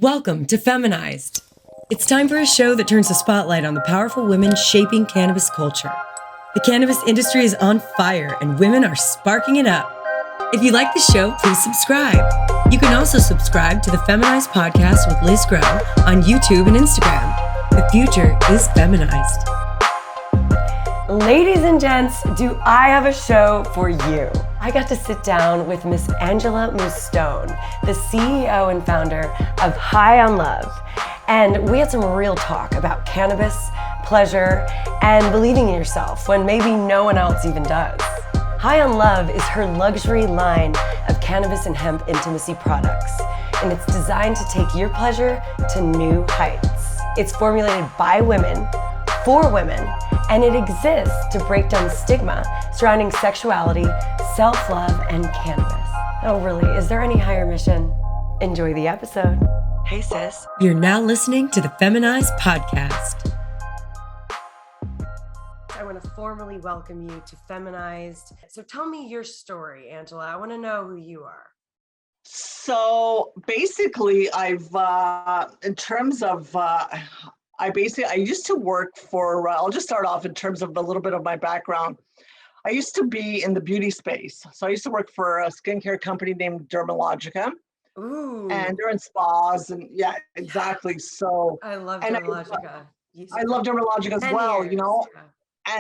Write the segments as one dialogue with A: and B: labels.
A: Welcome to Feminized. It's time for a show that turns the spotlight on the powerful women shaping cannabis culture. The cannabis industry is on fire and women are sparking it up. If you like the show, please subscribe. You can also subscribe to the Feminized podcast with Liz Grow on YouTube and Instagram. The future is feminized. Ladies and gents, do I have a show for you? I got to sit down with Miss Angela Mustone, the CEO and founder of HighOnLove, and we had some real talk about cannabis, pleasure, and believing in yourself when maybe no one else even does. HighOnLove is her luxury line of cannabis and hemp intimacy products, and it's designed to take your pleasure to new heights. It's formulated by women, for women, and it exists to break down the stigma surrounding sexuality, self-love, and cannabis. Oh, really? Is there any higher mission? Enjoy the episode. Hey, sis. You're now listening to the Feminized podcast. I want to formally welcome you to Feminized. So tell me your story, Angela. I want to know who you are.
B: So basically, in terms of, I used to work for, I'll just start off in terms of a little bit of my background. I used to be in the beauty space. So I used to work for a skincare company named Dermalogica.
A: Ooh.
B: And they're in spas and yeah, exactly. So
A: I love Dermalogica.
B: I love Dermalogica as well,
A: years.
B: you know.
A: Yeah.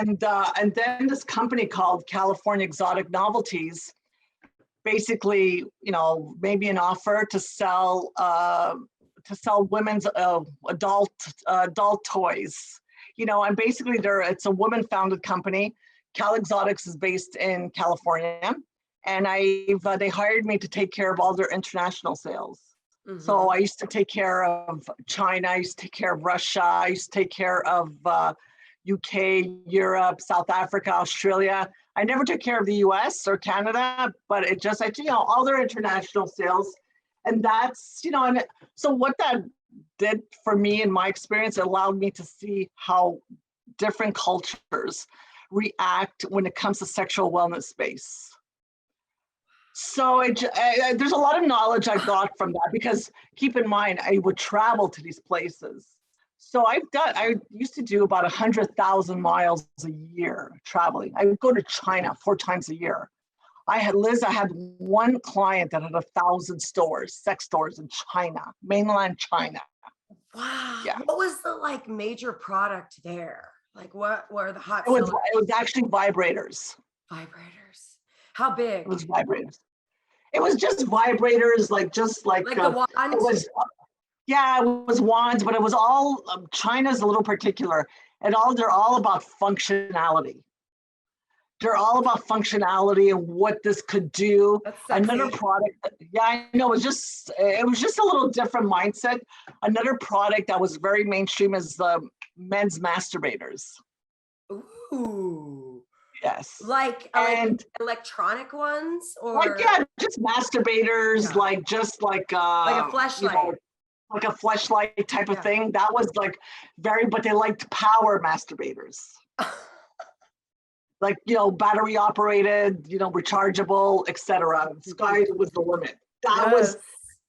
B: And then this company called California Exotic Novelties basically, you know, made me an offer to sell women's adult toys, you know, and basically it's a woman-founded company. Cal Exotics is based in California, and they hired me to take care of all their international sales. Mm-hmm. So I used to take care of China, I used to take care of Russia, I used to take care of UK, Europe, South Africa, Australia. I never took care of the US or Canada, but all their international sales. And that's, you know, and so what that did for me in my experience, it allowed me to see how different cultures react when it comes to sexual wellness space. So there's a lot of knowledge I got from that, because keep in mind, I would travel to these places. So I used to do about 100,000 miles a year traveling. I would go to China 4 times a year. I had one client that had 1,000 stores, sex stores in China, mainland China.
A: Wow.
B: Yeah.
A: What was the major product there? Like what were the hot?
B: It was actually vibrators.
A: Vibrators. How big?
B: It was vibrators. It was just vibrators, like
A: the wand?
B: It was, it was wands, but it was all, China's a little particular. They're all about functionality. They're all about functionality and what this could do. Another product, yeah, I know, it was just a little different mindset. Another product that was very mainstream is the men's masturbators.
A: Ooh.
B: Yes.
A: Like electronic ones, or
B: just masturbators,
A: yeah.
B: like
A: a fleshlight.
B: You know, like a fleshlight type of thing. That was but they liked power masturbators. Like, you know, battery operated, you know, rechargeable, etc. Sky was the limit. That was,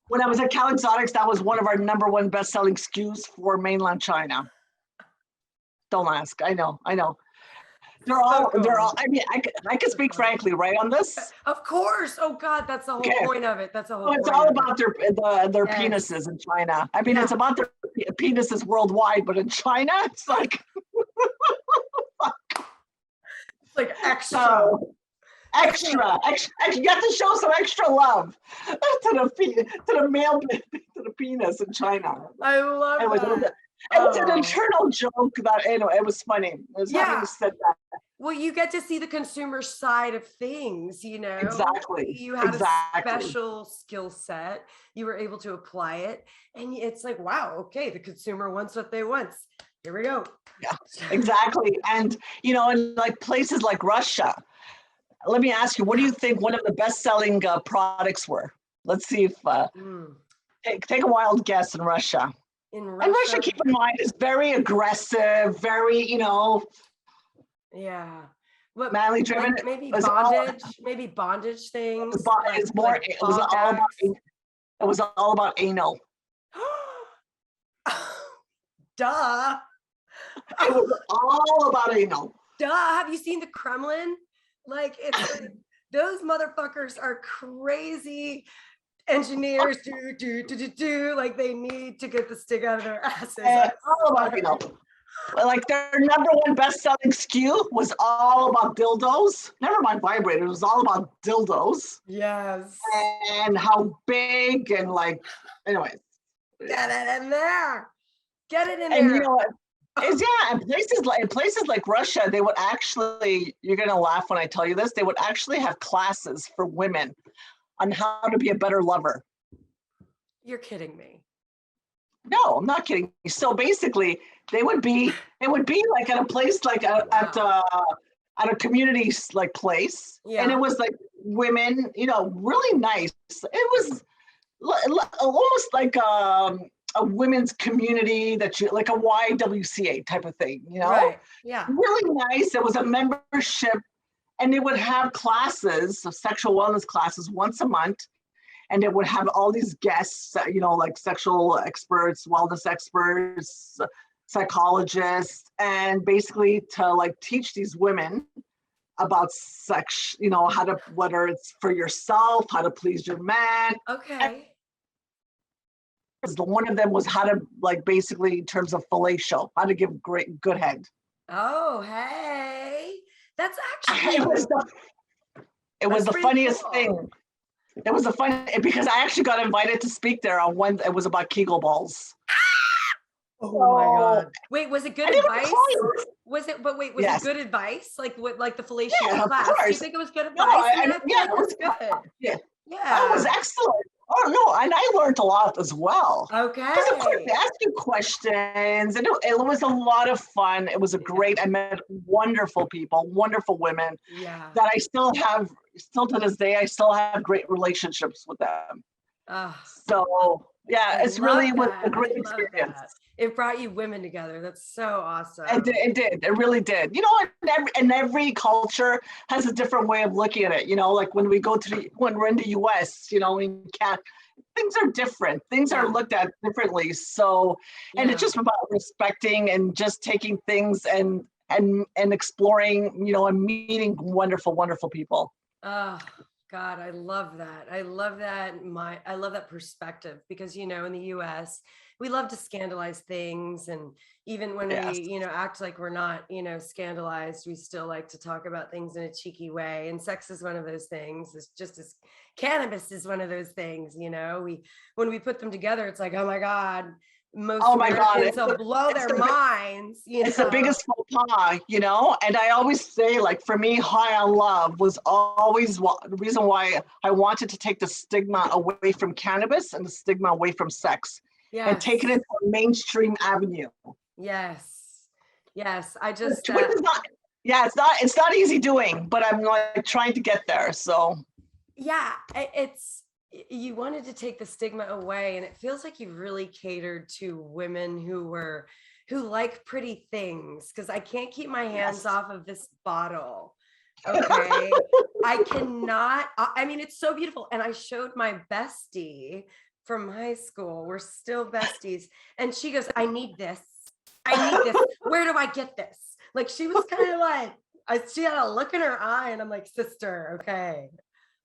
B: when I was at Cal Exotics, that was one of our #1 best-selling SKUs for mainland China. Don't ask. I know. They're all, I mean, I could speak frankly, right, on this?
A: Of course. Oh God, that's the whole point of it. That's the whole point.
B: It's all about their penises in China. I mean, it's about their penises worldwide, but in China, it's like...
A: like extra.
B: You have to show some extra love to the male, to the penis in China.
A: I love that.
B: It was an internal joke that, anyway, it was funny. It was having said that.
A: Well, you get to see the consumer side of things, you know.
B: Exactly.
A: You had a special skill set. You were able to apply it, and it's like, wow, okay, the consumer wants what they want. Here we go.
B: Yeah, exactly. And, you know, in like places like Russia, let me ask you, what do you think one of the best-selling products were? Let's see if, take a wild guess in Russia.
A: In Russia?
B: And Russia, keep in mind, is very aggressive, very, you know.
A: Yeah. What,
B: manly driven.
A: Maybe bondage things.
B: It was all about anal.
A: Duh.
B: It was all about anal.
A: Duh. Have you seen the Kremlin? Like, it's like, those motherfuckers are crazy engineers. Like, they need to get the stick out of their asses.
B: All about anal. Like their number one best-selling SKU was all about dildos. Never mind vibrators. It was all about dildos.
A: Yes.
B: And how big and like, anyways.
A: Get it in there. Get it in
B: And
A: there.
B: you know what? In places like Russia, they would actually, you're gonna laugh when I tell you this, they would actually have classes for women on how to be a better lover.
A: You're kidding me.
B: No, I'm not kidding. So basically, it would be like at a place like at a community like place, and it was like women, you know, really nice. It was almost like a women's community that you like a YWCA type of thing, you know?
A: Right. Yeah.
B: Really nice. There was a membership, and they would have classes, sexual wellness classes once a month. And it would have all these guests, you know, like sexual experts, wellness experts, psychologists, and basically to like teach these women about sex, you know, how to, whether it's for yourself, how to please your man.
A: Okay.
B: And one of them was how to, like, basically in terms of fellatio, how to give good head.
A: Oh, hey, that's actually,
B: it was the funniest thing. It was a fun, because I actually got invited to speak there on when it was about Kegel balls.
A: Oh my God. Wait, was it good advice? Was it good advice? Like what, like the fellatio class? Do you think it was good advice?
B: Yeah, it was good. Yeah. That was excellent. Oh no, and I learned a lot as well.
A: Okay.
B: Because of course they asked you questions, and it was a lot of fun. It was I met wonderful people, wonderful women.
A: Yeah.
B: That I still to this day, I still have great relationships with them. So yeah, it's really was a great experience.
A: It brought you women together. That's so awesome.
B: It did. It really did. You know, and every culture has a different way of looking at it. You know, like when we're in the US, you know, things are different. Things are looked at differently. So, and it's just about respecting and just taking things and exploring, you know, and meeting wonderful, wonderful people.
A: Oh God, I love that. I love that perspective, because, you know, in the US, we love to scandalize things. And even when we, you know, act like we're not, you know, scandalized, we still like to talk about things in a cheeky way. And sex is one of those things. It's just as cannabis is one of those things, you know, when we put them together, it's like, oh my God, most Americans will blow their minds.
B: It's the biggest faux pas, you know? And I always say, like, for me, HighOnLove was always the reason why I wanted to take the stigma away from cannabis and the stigma away from sex. Yes. And take it into a mainstream avenue.
A: Yes. I just
B: it's not easy doing, but I'm like trying to get there. So
A: you wanted to take the stigma away, and it feels like you really catered to women who like pretty things, because I can't keep my hands off of this bottle. Okay. I cannot, I mean, it's so beautiful. And I showed my bestie from high school. We're still besties. And she goes, I need this. Where do I get this? Like, she was kind of like, she had a look in her eye, and I'm like, sister, okay,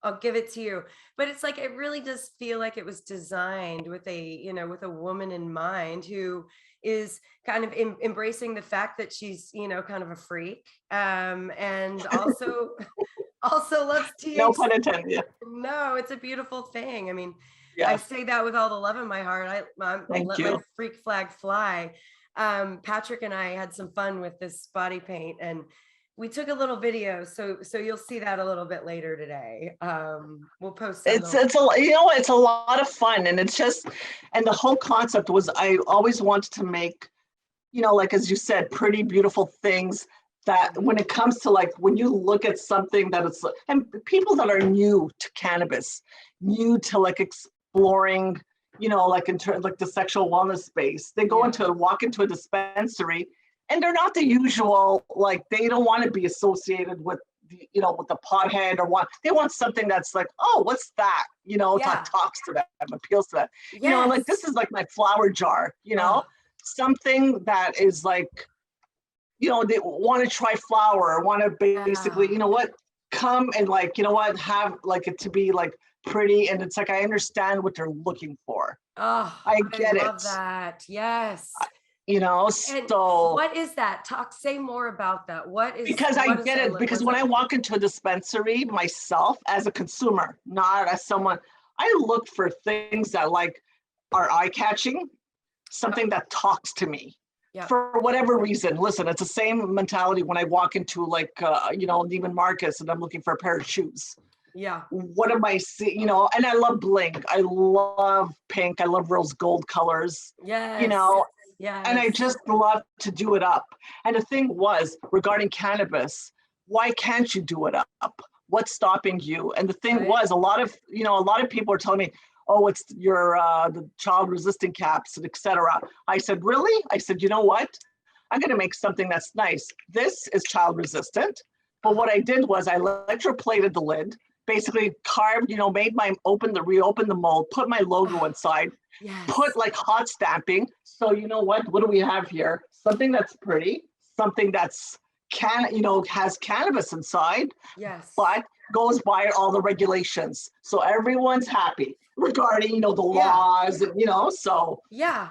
A: I'll give it to you. But it's like, it really does feel like it was designed with with a woman in mind who is kind of embracing the fact that she's, you know, kind of a freak, and also loves THC.
B: No pun intended.
A: No, it's a beautiful thing. I mean, I say that with all the love in my heart. I let my freak flag fly. Patrick and I had some fun with this body paint, and we took a little video, so you'll see that a little bit later today. We'll post it.
B: It's a lot of fun, and it's just, and the whole concept was, I always wanted to make, you know, like, as you said, pretty beautiful things that when it comes to, like, when you look at something that it's, and people that are new to cannabis, new to like exploring, you know, like like the sexual wellness space, they go walk into a dispensary, and they're not the usual, like, they don't want to be associated with the, you know, with the pothead, or they want something that's like, oh, what's that? You know, that talks to them, appeals to them. You know, like, this is like my flower jar, you know? something that is like, you know, they want to try flower, want to basically, you know what, come and like, you know what, have like it to be like pretty. And it's like, I understand what they're looking for.
A: Oh,
B: I get
A: I love
B: it.
A: that. Yes.
B: You know,
A: And
B: so
A: what is that? Say more about that.
B: because I
A: what is
B: get
A: that
B: it,
A: look?
B: because when I walk into a dispensary myself as a consumer, not as someone, I look for things that like are eye-catching, something that talks to me.
A: Yeah.
B: For whatever reason. Listen, it's the same mentality when I walk into like, you know, Neiman Marcus and I'm looking for a pair of shoes.
A: Yeah.
B: What am I seeing? You know, and I love bling. I love pink. I love rose gold colors.
A: Yes.
B: You know,
A: yes.
B: And I just love to do it up. And the thing was, regarding cannabis, why can't you do it up? What's stopping you? And the thing was, a lot of people are telling me, oh, it's your the child resistant caps and etc. I said, really? I said, you know what? I'm going to make something that's nice. This is child resistant. But what I did was I electroplated the lid, basically carved, you know, reopened the mold, put my logo inside, put like hot stamping. So you know what do we have here? Something that's pretty, something that's has cannabis inside, but goes by all the regulations. So everyone's happy regarding, you know, the laws, and, you know, so.
A: Yeah,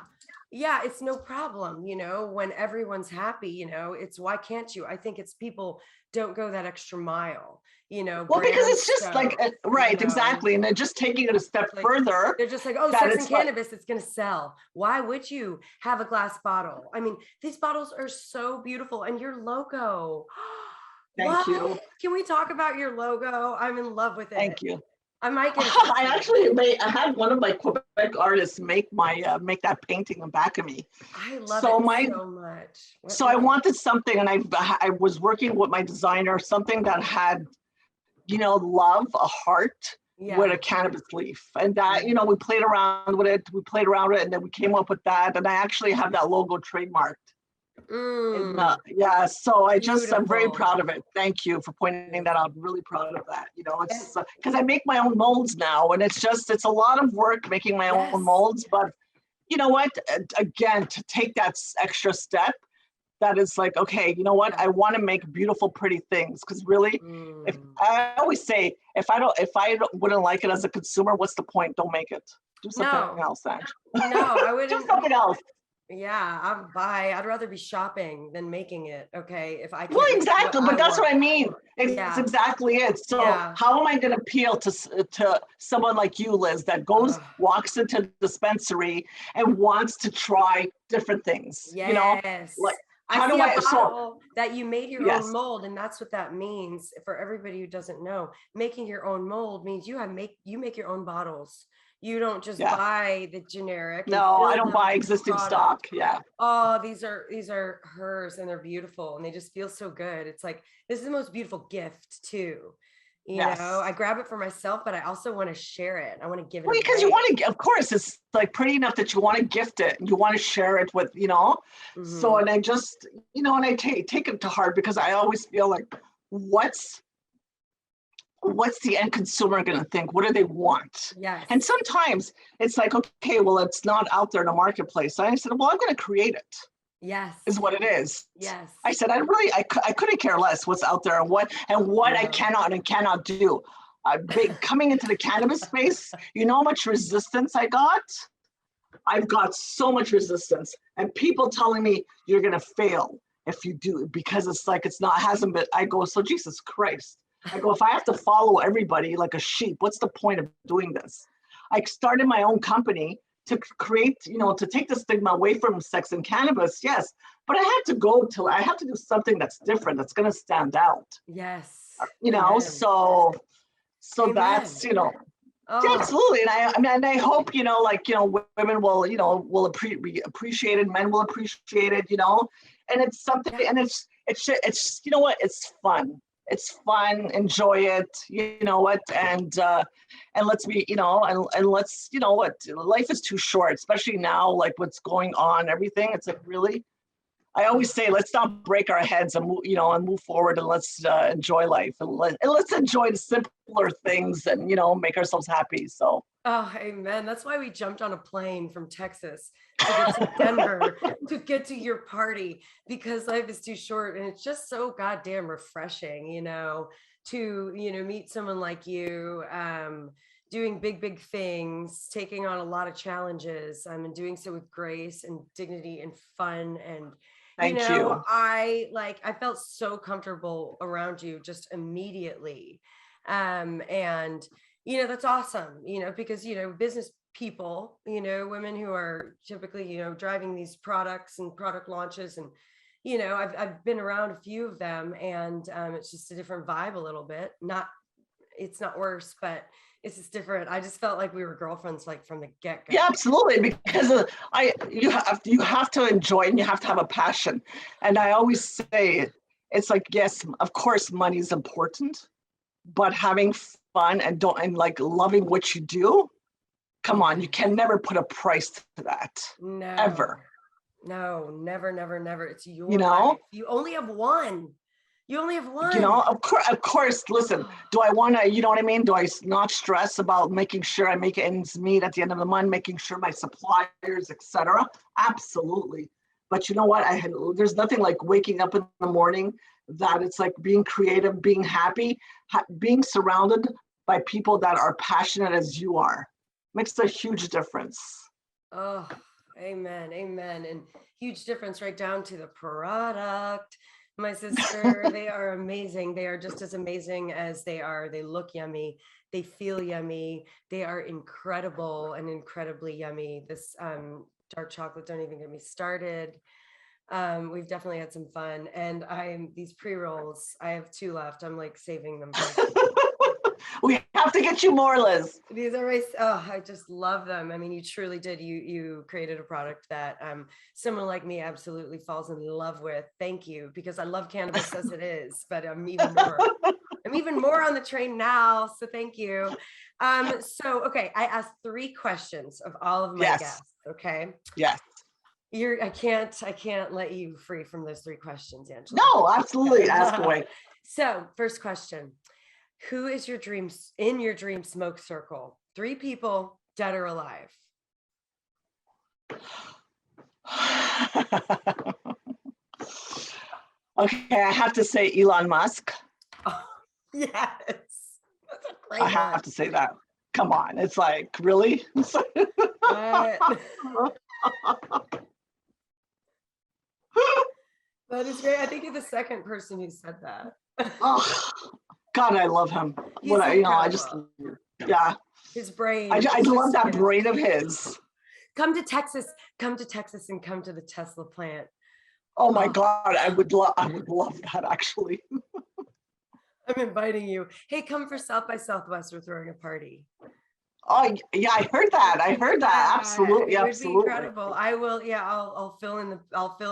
A: it's no problem, you know, when everyone's happy, you know, it's why can't you? I think it's people don't go that extra mile, you know.
B: Well, because it's just like, right, you know, exactly. And then just taking it a step further.
A: They're just like, oh, sex and cannabis, it's going to sell. Why would you have a glass bottle? I mean, these bottles are so beautiful, and your logo.
B: Thank you.
A: Can we talk about your logo? I'm in love with it.
B: Thank you.
A: I might get
B: I had one of my Quebec artists make make that painting on back of me.
A: I love it so much.
B: So I wanted something, and I was working with my designer, something that had, you know, love, a heart with a cannabis leaf. And that, you know, we played around with it, and then we came up with that. And I actually have that logo trademarked. So I'm very proud of it. Thank you for pointing that out. I'm really proud of that. You know, it's because I make my own molds now, and it's a lot of work making my own molds. But you know what? Again, to take that extra step, that is like, okay, you know what? I want to make beautiful, pretty things. Because really, if I always say, if I wouldn't like it as a consumer, what's the point? Don't make it. Do something else, Ange.
A: No, I wouldn't.
B: Do something else.
A: Yeah, I'd rather be shopping than making it. Okay, if I can.
B: Well, exactly, but that's what I mean. It's exactly it. So how am I going to appeal to someone like you, Liz, that walks into the dispensary and wants to try different things?
A: Yes.
B: You know, like
A: I see a bottle that you made your own mold, and that's what that means for everybody who doesn't know. Making your own mold means you make your own bottles. You don't just buy the generic.
B: No, I don't buy existing stock. Yeah.
A: Oh, these are hers, and they're beautiful, and they just feel so good. It's like, this is the most beautiful gift too. You know, I grab it for myself, but I also want to share it. I want to give it away.
B: Because you want to, of course, it's like pretty enough that you want to gift it and you want to share it with, you know. So, and I just, you know, and I take it to heart, because I always feel like, what's the end consumer going to think? What do they want?
A: Yes.
B: And sometimes it's like, okay, well, it's not out there in the marketplace. And I said, well, I'm going to create it.
A: Yes.
B: Is what it is.
A: Yes.
B: I said, I couldn't care less what's out there and what I cannot do. Coming into the cannabis space, you know how much resistance I got? I've got so much resistance, and people telling me you're going to fail if you do, because hasn't been. I go, so Jesus Christ. I go, if I have to follow everybody like a sheep, what's the point of doing this? I started my own company to create, you know, to take the stigma away from sex and cannabis, yes, but I had to do something that's different, that's going to stand out.
A: Yes.
B: You know, so that's, you know, absolutely. And I hope, you know, like, you know, women will, you know, be appreciated, men will appreciate it, you know, and it's something, and it's, you know what, it's fun. It's fun, enjoy it, you know what, and let's be, you know, and let's, you know what, life is too short, especially now, like what's going on, everything. It's like, really, I always say, let's not break our heads and move, and move forward, and let's enjoy life, and let's enjoy the simpler things, and make ourselves happy. So.
A: Oh, amen. That's why we jumped on a plane from Texas to get to Denver to get to your party, because life is too short, and it's just so goddamn refreshing, to meet someone like you, doing big things, taking on a lot of challenges, and doing so with grace and dignity and fun. And
B: Thank you.
A: I felt so comfortable around you just immediately. And that's awesome, because business people, women who are typically, driving these products and product launches, and I've been around a few of them, and it's just a different vibe a little bit. It's not worse, but it's just different. I just felt like we were girlfriends, like from the get-go.
B: Yeah, absolutely. Because you have to enjoy it, and you have to have a passion. And I always say, it's like, yes, of course, money's important, but having fun and loving what you do, come on, you can never put a price to that.
A: No,
B: ever.
A: No, never. It's your
B: You know,
A: life. You only have one.
B: Of course, listen, do I want to, you know what I mean? Do I not stress about making sure I make ends meet at the end of the month, making sure my suppliers, etc.? Absolutely. But you know what? There's nothing like waking up in the morning that it's like being creative, being happy, being surrounded by people that are passionate as you are. Makes a huge difference.
A: Oh, amen. And huge difference right down to the product. My sister, they are amazing. They are just as amazing as they look yummy. They feel yummy. They are incredible and incredibly yummy. This dark chocolate, don't even get me started. We've definitely had some fun. And these pre-rolls, I have 2 left. I'm like saving them.
B: We have to get you more, Liz.
A: These are I just love them. I mean, you truly did. You created a product that someone like me absolutely falls in love with. Thank you, because I love cannabis as it is, but I'm even more on the train now. So thank you. Okay, I asked 3 questions of all of my guests. Okay.
B: Yes.
A: I can't let you free from those 3 questions, Angela.
B: No, absolutely. Ask away.
A: So, first question. Who is in your dream smoke circle? 3 people, dead or alive.
B: Okay, I have to say Elon Musk.
A: Oh, yes. That's a great
B: I have to say that. Come on. It's like, really?
A: That is great. I think you're the second person who said that.
B: Oh, God, I love him.
A: His brain.
B: I love that brain of his.
A: Come to Texas and come to the Tesla plant.
B: Oh my God, I would love that, actually.
A: I'm inviting you. Hey, come for South by Southwest. We're throwing a party.
B: Oh yeah, I heard that. Absolutely,
A: it would
B: absolutely.
A: be incredible. I will. Yeah, I'll fill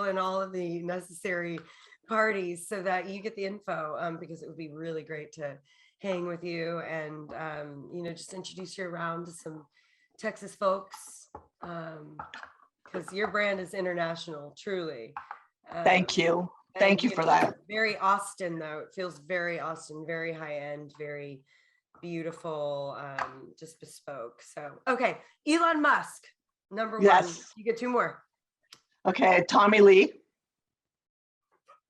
A: in all of the necessary parties so that you get the info. Because it would be really great to hang with you and just introduce you around to some Texas folks. Because your brand is international, truly.
B: Thank you. Thank you for that.
A: Very Austin, though. It feels very Austin, very high end, very beautiful, just bespoke. So, okay. Elon Musk, number 1.
B: Yes.
A: You get 2 more.
B: Okay. Tommy Lee.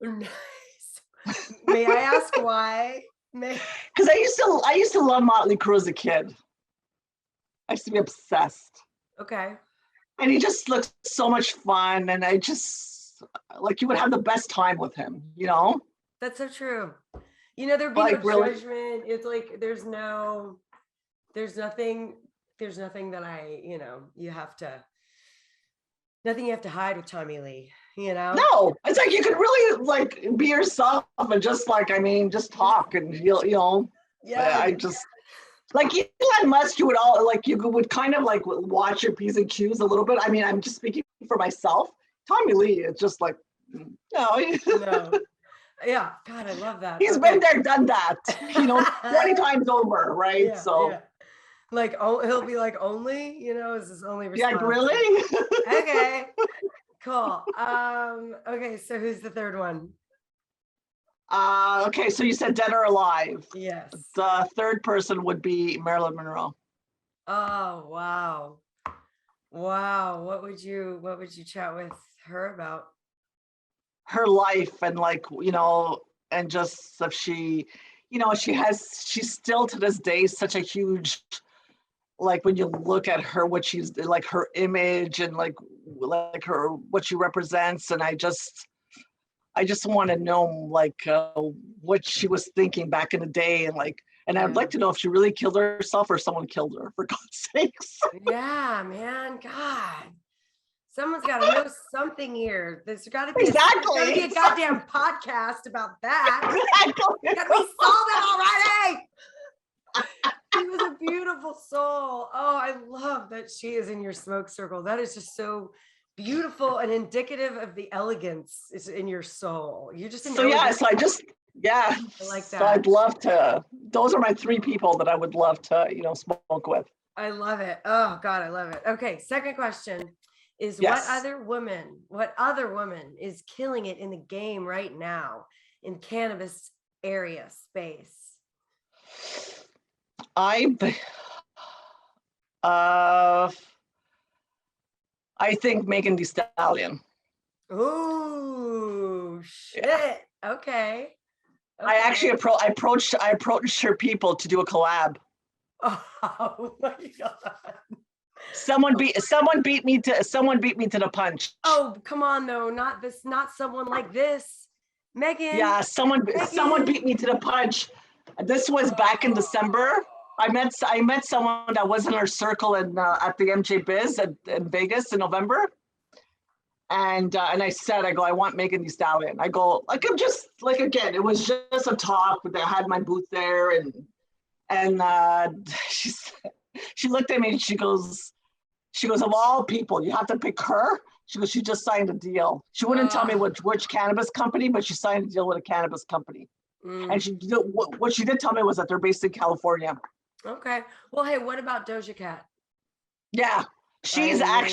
A: Nice. May I ask why?
B: Because I used to love Motley Crue as a kid. I used to be obsessed.
A: Okay.
B: And he just looked so much fun, and I just you would have the best time with him,
A: That's so true. There'd be no judgment. It's like there's nothing that nothing you have to hide with Tommy Lee,
B: No, it's like you could really be yourself and just just talk and
A: Yeah.
B: I just Elon Musk, you would kind of watch your P's and Q's a little bit. I mean, I'm just speaking for myself. Tommy Lee, it's just no.
A: No. Yeah, God, I love that.
B: He's been there, done that, 20 times over, right?
A: Yeah,
B: so,
A: yeah. He'll be like, only, is his only response.
B: Yeah, really?
A: Okay, Cool. Okay, so who's the third one?
B: Okay, so you said dead or alive.
A: Yes.
B: The third person would be Marilyn Monroe.
A: Oh, wow. Wow. What would you chat with her about?
B: Her life and and just if she, she's still to this day such a huge, like when you look at her, what she's like, her image and like her, what she represents. And I just want to know what she was thinking back in the day. And I'd like to know if she really killed herself or someone killed her, for God's sakes.
A: Yeah, man. God. Someone's got to know something here. There's got to be
B: Exactly.
A: a goddamn podcast about that.
B: Exactly.
A: God, we solved it already. She was a beautiful soul. Oh, I love that she is in your smoke circle. That is just so beautiful and indicative of the elegance is in your soul. You're just
B: so I like that. So I'd love to. Those are my three people that I would love to, smoke with.
A: I love it. Oh God, I love it. Okay, second question is
B: yes.
A: what other woman is killing it in the game right now in cannabis area space?
B: I think Megan Thee Stallion.
A: Ooh, shit. Yeah. Okay.
B: I actually approached her people to do a collab.
A: Oh my God.
B: Someone beat me to the punch.
A: Oh, come on though. Not someone like this. Megan.
B: Yeah, someone beat me to the punch. This was back in December. I met someone that was in our circle at the MJ Biz in Vegas in November. And I said, I want Megan Thee Stallion. I go, I'm just again, it was just a talk. I had my booth there, and she looked at me and she goes, of all people, you have to pick her. She goes, she just signed a deal. She wouldn't tell me which cannabis company, but she signed a deal with a cannabis company. And what she did tell me was that they're based in California.
A: Okay. Well, hey, what about Doja Cat?
B: Yeah. She's her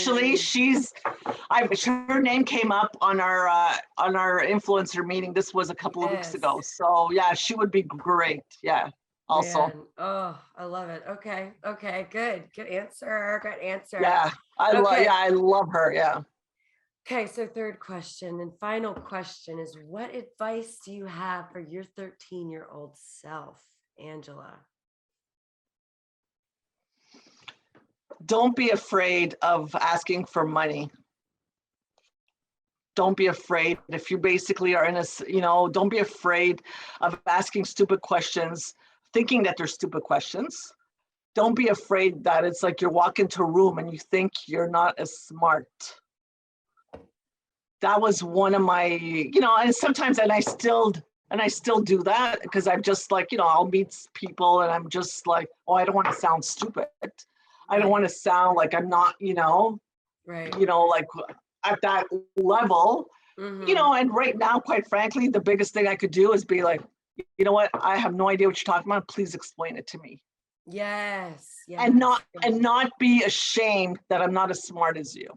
B: name came up on our influencer meeting. This was a couple of weeks ago. So yeah, she would be great. Yeah. Also.
A: Man. Oh, I love it. Okay. Good answer.
B: Yeah. I love her. Yeah.
A: Okay. So third question and final question is, what advice do you have for your 13-year-old self, Angela?
B: Don't be afraid of asking for money. Don't be afraid if you basically are in a, don't be afraid of asking stupid questions, thinking that they're stupid questions. Don't be afraid that it's like you walk into a room and you think you're not as smart. That was one of my, and sometimes, and I still do that because I'm just I'll meet people and I'm just like, oh, I don't want to sound stupid. I don't want to sound like I'm not,
A: right.
B: Like at that level, and right now, quite frankly, the biggest thing I could do is be like, you know what? I have no idea what you're talking about. Please explain it to me.
A: Yes.
B: And not be ashamed that I'm not as smart as you.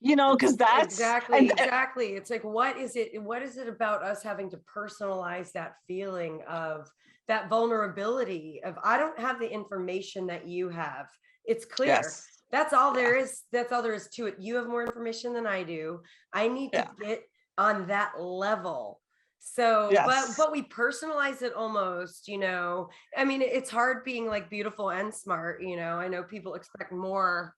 B: Because that's
A: exactly. It's like, what is it about us having to personalize that feeling of that vulnerability of, I don't have the information that you have. It's clear.
B: Yes.
A: That's all there is. That's all there is to it. You have more information than I do. I need to get on that level. So, but we personalize it almost, I mean, it's hard being like beautiful and smart, I know people expect more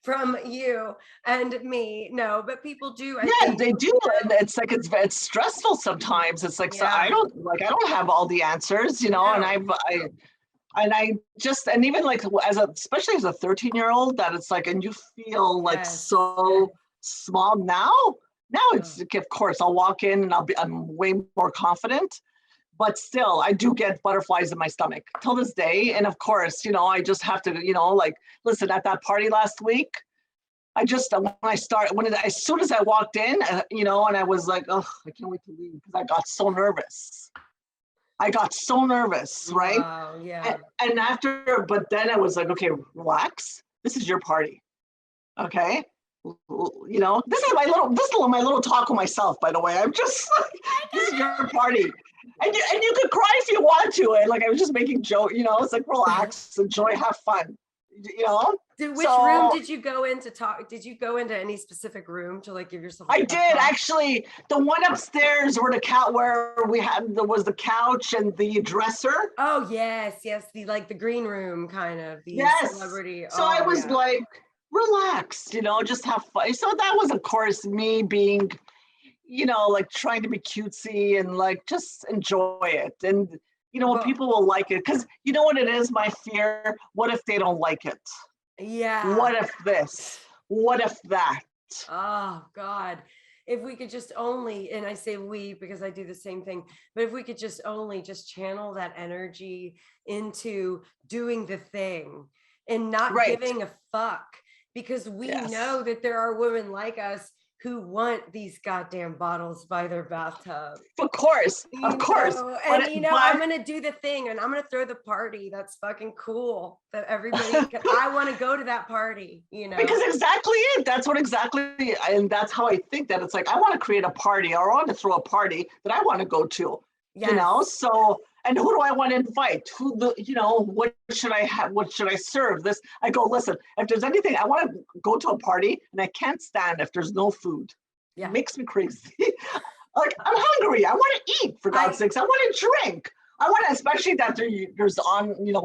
A: from you and me. No, but people do.
B: They do. And it's like, it's stressful sometimes. It's like, so I don't have all the answers, and and even like especially as a 13-year-old, that it's like, and you feel like so small now it's, of course, I'll walk in and I'm way more confident, but still I do get butterflies in my stomach till this day. And of course, I just have to, listen, at that party last week, as soon as I walked in, and I was like, oh, I can't wait to leave because I got so nervous. Right?
A: Wow, yeah.
B: But then I was like, okay, relax. This is your party. Okay? You know, this is my little talk with myself, by the way. I'm just like, this is your party. And you could cry if you wanted to. And like, I was just making joke, you know, it's like, relax, enjoy, have fun, you know?
A: Which room did you go in to talk? Did you go into any specific room to like give yourself?
B: I did actually. The one upstairs where there was the couch and the dresser.
A: Oh yes, the green room kind of. Celebrity.
B: So I was like, relax, you know, just have fun. So that was, of course, me being, you know, like trying to be cutesy and like just enjoy it. And you know, people will like it, because you know what it is, my fear. What if they don't like it?
A: Yeah.
B: What if this? What if that?
A: Oh God. If we could just only, and I say we because I do the same thing, but if we could just channel that energy into doing the thing and not giving a fuck, because we know that there are women like us who want these goddamn bottles by their bathtub.
B: Of course.
A: And I'm gonna do the thing, and I'm gonna throw the party. That's fucking cool. That everybody I want to go to that party, you know.
B: Because exactly it. That's what exactly, and that's how I think that it's like, I want to create a party, or I want to throw a party that I want to go to. Yes. You know, so, and who do I want to invite? What should I have? What should I serve? I go, listen, if there's anything, I want to go to a party and I can't stand if there's no food. Yeah. It makes me crazy. Like, I'm hungry. I want to eat, for God's sakes. I want to drink. I want to, especially that there's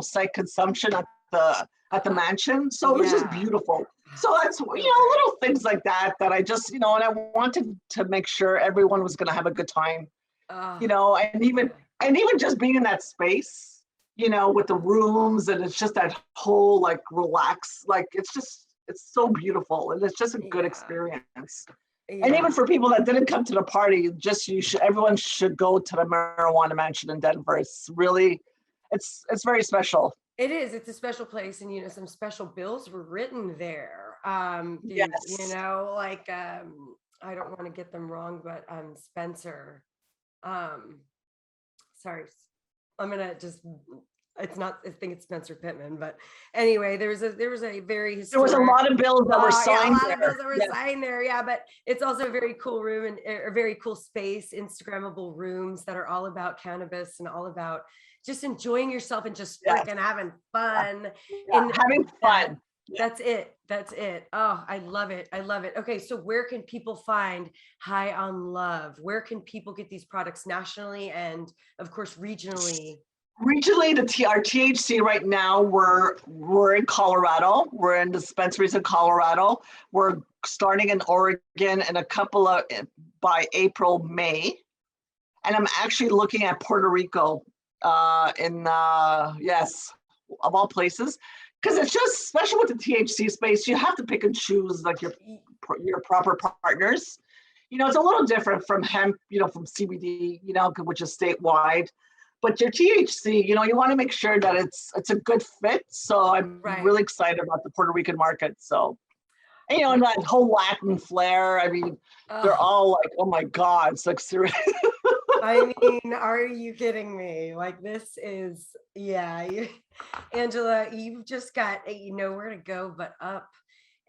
B: site consumption at the mansion. So it was just beautiful. So that's, little things like that I just, and I wanted to make sure everyone was going to have a good time. And even just being in that space, with the rooms, and it's just that whole like relax, like it's so beautiful, and it's just a good experience. Yeah. And even for people that didn't come to the party, everyone should go to the marijuana mansion in Denver. It's really, it's very special.
A: It is. It's a special place, and some special bills were written there.
B: Yes.
A: I don't want to get them wrong, but Spencer. Sorry, I'm gonna just. It's not. I think it's Spencer Pittman, but anyway, there was a very historic,
B: there was a lot of bills that were signed there. A lot of
A: bills that were signed there. Yeah, but it's also a very cool room and a very cool space, Instagrammable rooms that are all about cannabis and all about just enjoying yourself and just freaking having fun.
B: Yeah. And having fun.
A: That's it. Oh, I love it. Okay, so where can people find HighOnLove? Where can people get these products nationally and, of course, regionally?
B: Regionally, our THC right now, we're in Colorado. We're in dispensaries in Colorado. We're starting in Oregon and by April, May. And I'm actually looking at Puerto Rico of all places. Because it's just, especially with the THC space, you have to pick and choose like your proper partners. It's a little different from hemp, from CBD, which is statewide. But your THC, you want to make sure that it's a good fit. So I'm really excited about the Puerto Rican market. So, and that whole Latin flair. I mean, they're all like, oh my God, it's like serious.
A: I mean, are you kidding me? Like, this is, Angela, you've just got nowhere to go but up.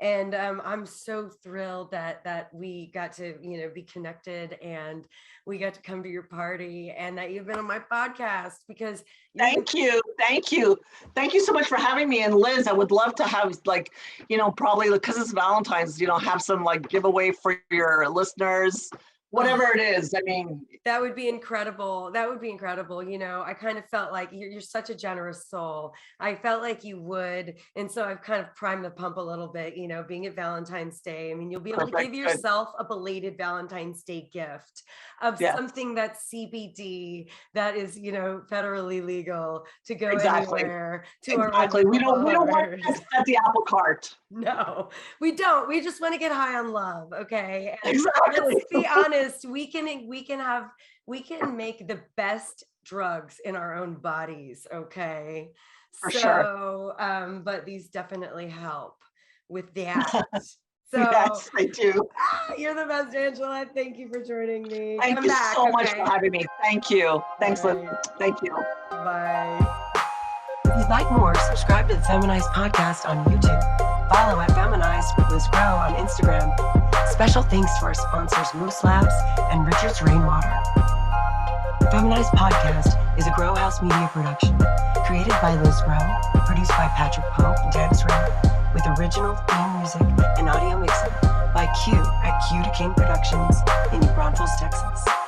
A: And I'm so thrilled that we got to, be connected, and we got to come to your party, and that you've been on my podcast, because
B: Thank you so much for having me. And Liz, I would love to have probably because it's Valentine's, have some like giveaway for your listeners. Whatever it is, I mean,
A: that would be incredible. I kind of felt like you're such a generous soul. I felt like you would. And so I've kind of primed the pump a little bit, being at Valentine's Day. I mean, you'll be able to give yourself a belated Valentine's Day gift of something that's CBD, that is, federally legal to go anywhere. We don't
B: want to set the apple cart.
A: No, we don't. We just want to get high on love. Okay. And
B: exactly.
A: Let's be honest. We can make the best drugs in our own bodies. Okay.
B: For sure.
A: But these definitely help with that. So
B: yes, I do.
A: You're the best, Angela. Thank you for joining me.
B: Thank you so much for having me. Thank you. Thanks, Liz. Thank you.
A: Bye.
C: If you'd like more, subscribe to the Feminized podcast on YouTube.
A: Follow at Feminized with Liz Grow on Instagram. Special thanks to our sponsors Moose Labs and Richard's Rainwater. The Feminized podcast is a Grow House Media production, created by Liz Grow, produced by Patrick Pope and Tanis Ray, with original theme music and audio mixing by Q at Q to King Productions in Braunfels, Texas.